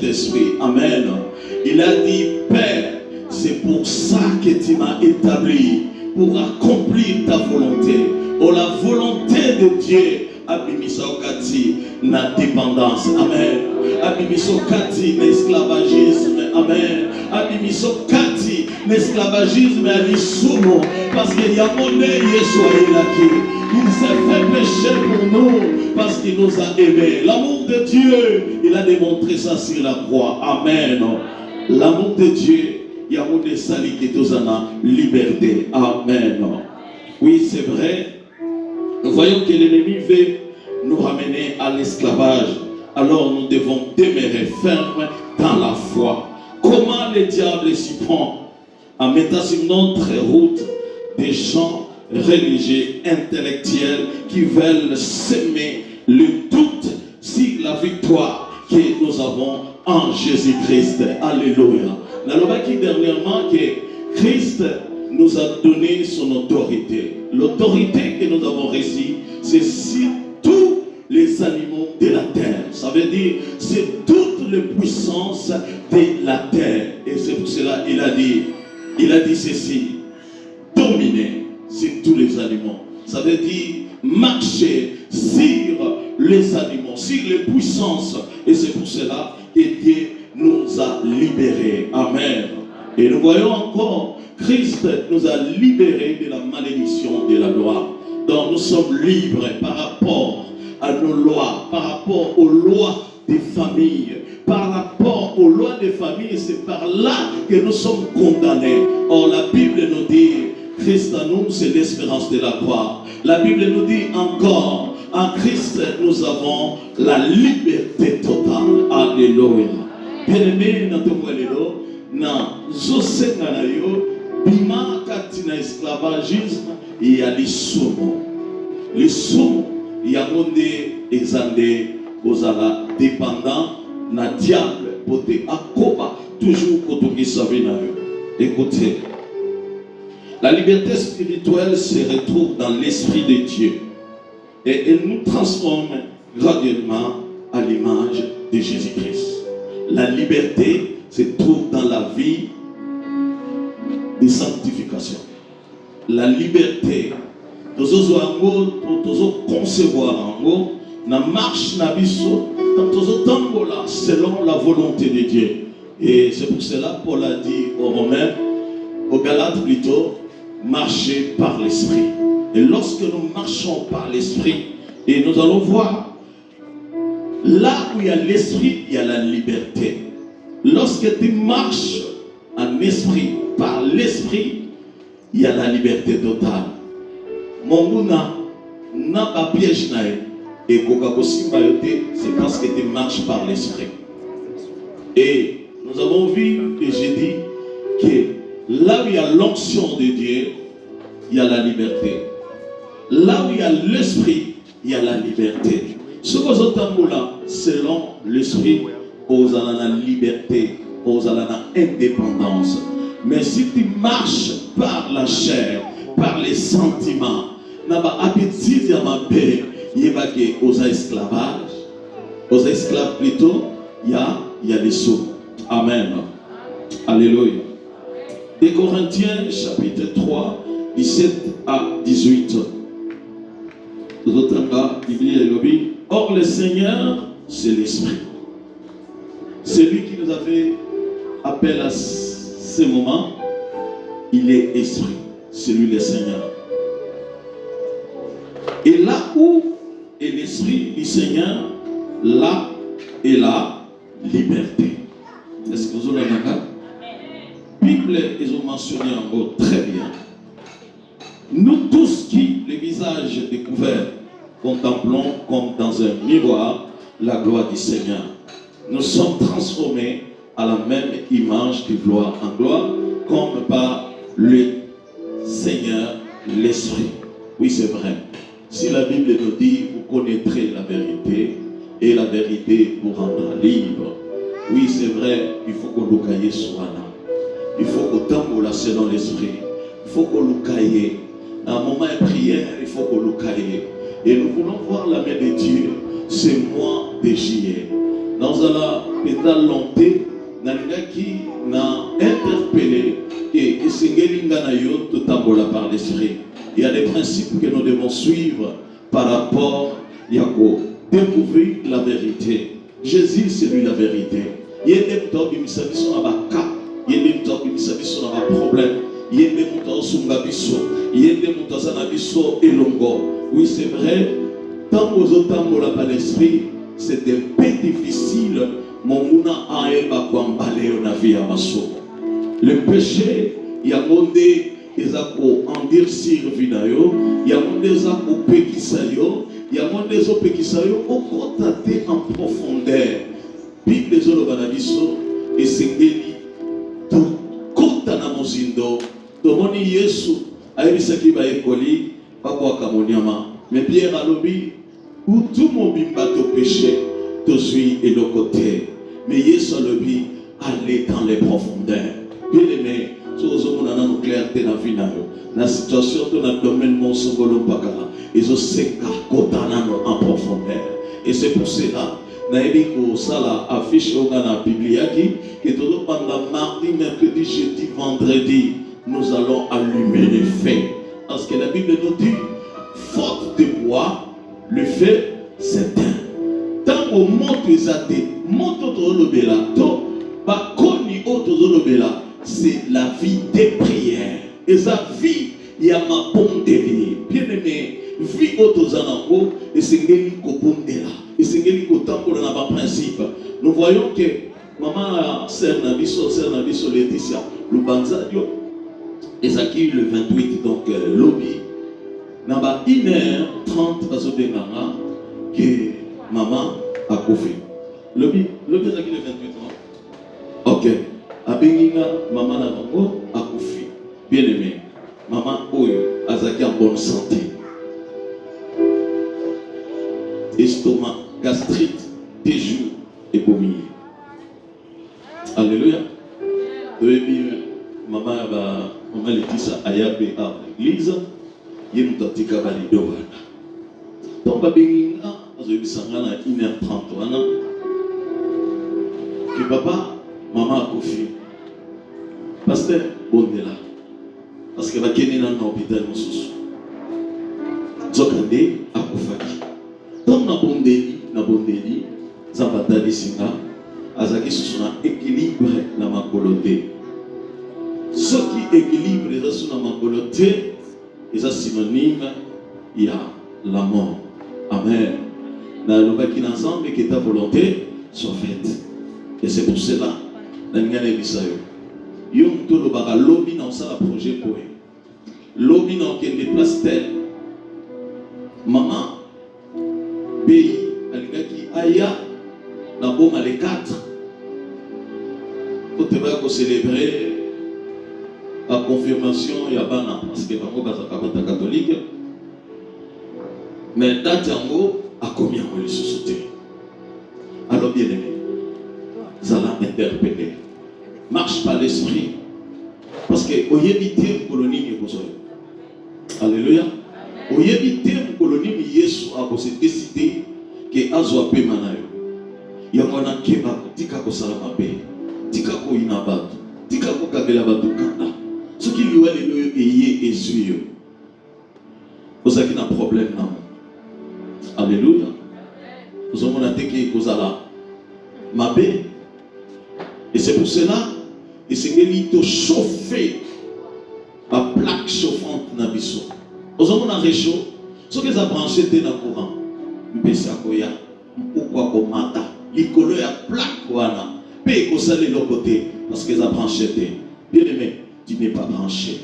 Saint-Esprit. Amen. Il a dit, Père, c'est pour ça que tu m'as établi, pour accomplir ta volonté. Oh, la volonté de Dieu, Abimiso Kati, na dépendance. Amen. Abimiso Kati, l'esclavagisme. Amen. Abimiso Kati, l'esclavagisme à l'issoumo. Parce qu'il y a mon il s'est fait pécher pour nous parce qu'il nous a aimés. L'amour de Dieu, il a démontré ça sur la croix. Amen. L'amour de Dieu, il y a mon sali qui est en liberté. Amen. Oui, c'est vrai. Nous voyons que l'ennemi veut nous ramener à l'esclavage. Alors nous devons demeurer fermes dans la foi. Comment le diable s'y prend? En mettant sur notre route des gens religieux, intellectuels qui veulent semer le doute sur la victoire que nous avons en Jésus-Christ. Alléluia. Nous avons dit dernièrement que Christ nous a donné son autorité. L'autorité que nous avons reçue, c'est sur tous les animaux de la terre. Ça veut dire, c'est toutes les puissances de la terre. Et c'est pour cela qu'il a dit ceci, dominer sur tous les animaux. Ça veut dire marcher sur les animaux, sur les puissances. Et c'est pour cela que Dieu nous a libérés. Amen. Et nous voyons encore, Christ nous a libérés de la malédiction de la loi. Donc nous sommes libres par rapport à nos lois, par rapport aux lois des familles, par rapport aux lois des familles. C'est par là que nous sommes condamnés. Or la Bible nous dit, Christ en nous, c'est l'espérance de la croix. La Bible nous dit encore, en Christ, nous avons la liberté totale. Alléluia. Bien-aimé, bima katina esclavagisme, il y a les soumons. Les soumons, il y a monde exandé aux ala dépendants, na diable, poté akoba, toujours kotoki savina. Écoutez. La liberté spirituelle se retrouve dans l'Esprit de Dieu et elle nous transforme graduellement à l'image de Jésus-Christ. La liberté se trouve dans la vie de sanctification. La liberté, nous concevoir na marche na biso, selon la volonté de Dieu. Et c'est pour cela Paul a dit aux Romains, aux Galates plutôt, marcher par l'esprit. Et lorsque nous marchons par l'esprit, et nous allons voir, là où il y a l'esprit, il y a la liberté. Lorsque tu marches en esprit, par l'esprit, il y a la liberté totale. Mon mouna, n'a pas piège naï, et c'est parce que tu marches par l'esprit. Et nous avons vu, et j'ai dit, que là où il y a l'onction de Dieu, il y a la liberté. Là où il y a l'esprit, il y a la liberté. Ce que vous entendez là, selon l'esprit, vous avez la liberté, vous avez l'indépendance. Mais si tu marches par la chair, par les sentiments, n'a pas appétit à ma paix, il y a aux esclavages, aux esclaves plutôt, il y a les sous. Amen. Alléluia. Des Corinthiens chapitre 3, 17 à 18. Or le Seigneur, c'est l'Esprit. Celui qui nous a fait appel à ce moment, il est Esprit. C'est lui le Seigneur. Et là où est l'Esprit du Seigneur, là est la liberté. Est-ce que vous avez d'accord? La Bible, ils ont mentionné encore très bien. Nous tous qui, les visages découverts, contemplons comme dans un miroir la gloire du Seigneur. Nous sommes transformés à la même image de gloire en gloire, comme par le Seigneur, l'Esprit. Oui, c'est vrai. Si la Bible nous dit, vous connaîtrez la vérité, et la vérité vous rendra libre. Oui, c'est vrai, il faut qu'on nous caille sur un. Il faut qu'on tamboule selon l'esprit. Il faut qu'on nous caille. À un moment de prière, il faut qu'on nous caille. Et nous voulons voir la main de Dieu. C'est moi de juillet. Dans la pédalonté, qui n'a interpellé et Singelinga na yo tout tambola par l'esprit. Il y a des principes que nous devons suivre par rapport à découvrir la vérité. Jésus, c'est lui la vérité. Il y a des gens qui sont dans un cas, il y a des gens qui sont dans un problème, il y a des gens qui sont dans un biseau, il y a des gens qui sont dans un biseau et longo. Oui, c'est vrai, tant aux autres tambola par l'esprit, c'est un peu difficile. Le péché, il y a mondé, il y a endurcir vidayo, il y a mondé zako pekisayo, il y a mondé zo pekisayo, au côté en profondeur. Bible des olobanabiso et sengeli to kota na mozindo. Tomoni Yesu ayebisaki ba ekoli papa kamonyama. Mais Pierre alobi où tout mon bimba to péché, to suis et le côté. Mais Yesu alobi aller dans les profondeurs. Bien aimé, sur on a une clarté dans la vie, dans la situation de notre domaine, mon songolo pakala, ils ont séqué en profondeur. Et c'est pour cela, naïbi ko sala affiche au Ghana bibliaki que tout pendant mardi, mercredi, jeudi, vendredi, nous allons allumer les feux. Parce que la Bible nous dit, faute de bois, le feu s'éteint. Tant au monde des athées, monte autour de l'obélato, bakoni autour de l'obélato. C'est la vie des prières. Et sa vie, il y a ma pondélie. Bien aimé, vie autozanango, et c'est ngeli ko pondela. Et c'est ngeli ko tampo dans la principe. Nous voyons que maman sœur Nabiso Laetitia, le Banzadio, et ça qui le 28, donc lobby, n'a 1h30 à ce dénara que maman a couvert. Lobby, ça qui le 28, non? Ok. Abenginga maman na bango akufi. Bien aimé, maman oyo azaki en bonne santé. Estomac, gastrite, déjou et vomi. Alléluia. Maman Laetitia ayabe à l'église, yemutatika balido wana. Donc abenginga azobisanga na 1h30 wana. Que papa maman a confié. Pasteur, bon est là. Parce que va gagner dans l'hôpital, mon sous. Zokande a koufaki. Donc, na bondeli, Zambata de Singa, Azaki sous un équilibre dans ma coloté. Ce qui équilibre les sous dans ma coloté, ils synonyme, il y a la mort. Amen. Dans le baki ensemble, que ta volonté soit faite. Et c'est pour cela, dans le Ghana Bisayo, yom to le baka lobby dans ça projet pour eux. Lobby dans quel déplace tel. Maman, pays, aligaki aya, na bon à les 4. Pour te voir qu'on célébrer la confirmation y a bana parce que bango bazaka catholique. Mais date yango a combien on les sociétés. Alors bien aimé. Ça l'a interpellé. Marche par l'esprit. Parce que au yébité colonie est besoin. Alléluia. Au yébité colonie Yesu a se décidé que azwa pe manayo. Yamona keba tika ko salama pe. Tika ko inabatu. Tika ko kabela batu kanda. Ce qui lui est le ayé esuyo. Vous avez un problème là. Alléluia. Nous avons un teke kozala. Mabé. Et c'est pour cela, et c'est qu'il faut chauffer la plaque chauffante dans le biseau. Nous avons un réchaud, ce que ça branché dans le courant. Nous avons pourquoi qu'on mata. L'école est à plaque, voilà. Paye qu'on s'allait de l'autre côté, parce que ça branché. Bien aimé, tu n'es pas branché.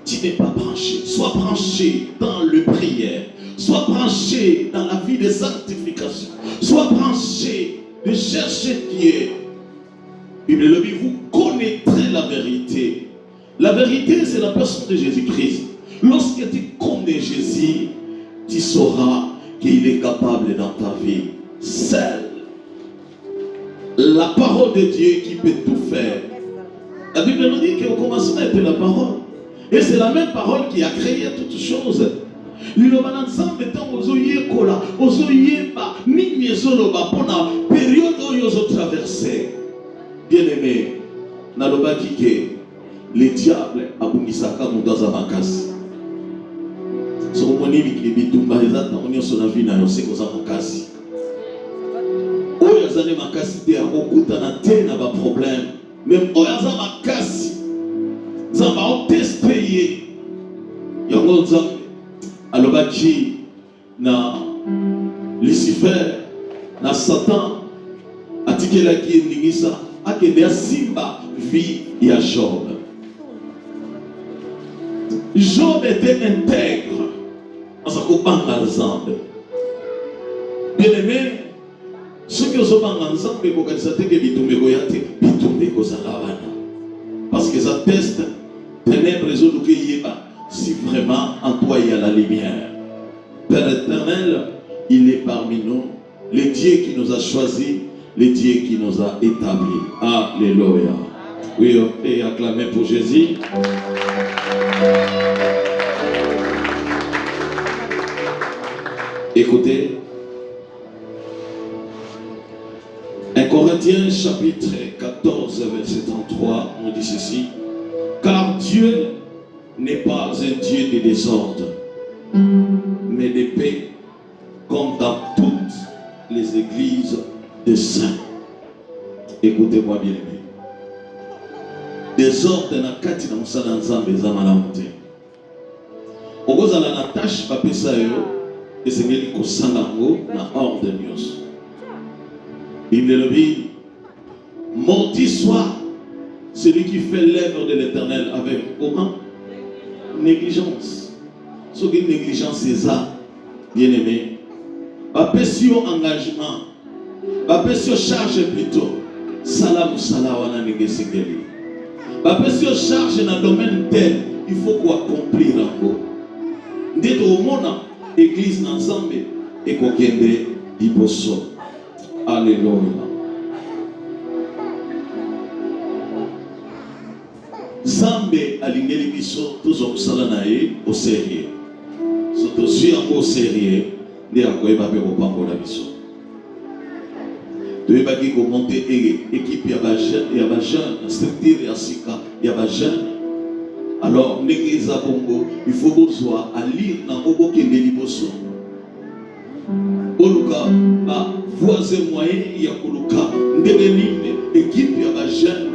Tu n'es pas branché. Sois branché dans le prière. Sois branché dans la vie de sanctification. Sois branché de chercher Dieu. Bible le dit, vous connaîtrez la vérité. La vérité, c'est la personne de Jésus-Christ. Lorsque tu connais Jésus, tu sauras qu'il est capable dans ta vie. Seule la parole de Dieu qui peut tout faire. La Bible nous dit qu'au commencement était la parole. Et c'est la même parole qui a créé toutes choses. L'ilomana nzambe tant ozoye kola ozoye ba nini ezoloba pona période où ils ont traversé, bien aimé, nalobaki ke le diable a bungisaka mudaza makasi. So moni bitumba ezata onyo sona vina yo seko za makasi. Oyo azane makasi te akokuta na te na ba problème. Même oyo azana makasi. Zamba o tester ye. Yango nzambe alobaki na Lucifer na Satan atikelaki ndingisa akende asimba vie ya Job. Job était intègre à sa kopanga nzambe. Bien aimé, ceux qui ont banga nzambe kokanisa te ke bitumbe koyate bitumbe kozala wana. Parce que ça teste ténèbres ezoluka yeba si vraiment en toi il y a la lumière. Père éternel, il est parmi nous, le Dieu qui nous a choisis, le Dieu qui nous a établis. Alléluia. Oui, et acclamez pour Jésus. Écoutez, 1 Corinthiens chapitre 14, verset 33, on dit ceci. Car Dieu n'est pas un Dieu de désordre, mais de paix, comme dans toutes les églises des saints. Écoutez-moi bien aimé. Désordre na kati na musala nzambe za malamu te. Okozala na tâche bapesa yo esengeli kosala ngo na ordre nyonso. Bible le dit, maudit soit celui qui fait l'œuvre de l'Éternel avec comment? Négligence. Ce qui est négligence, c'est ça, bien aimé. Bapesi yo engagement, bapesi yo charge plutôt. Salam wana negesengeli. Bapesi yo charge na domaine tel, il faut quoi accomplir encore. Ndето omona église ensemble et kokende liboso. Alléluia. Zambe alingeli biso tozo kusala na ye au sérieux. So tozwi yango au sérieux nde akoyeba mpe kopambola biso. Toyebaki komonte équipe ya bajeune, structure ya sika ya bajeune. Alors ndenge eza bongo il faut bozwa à lire nango bokende liboso. Oluka ba voisin moyen ya koluka ndenge nini équipe ya bajeune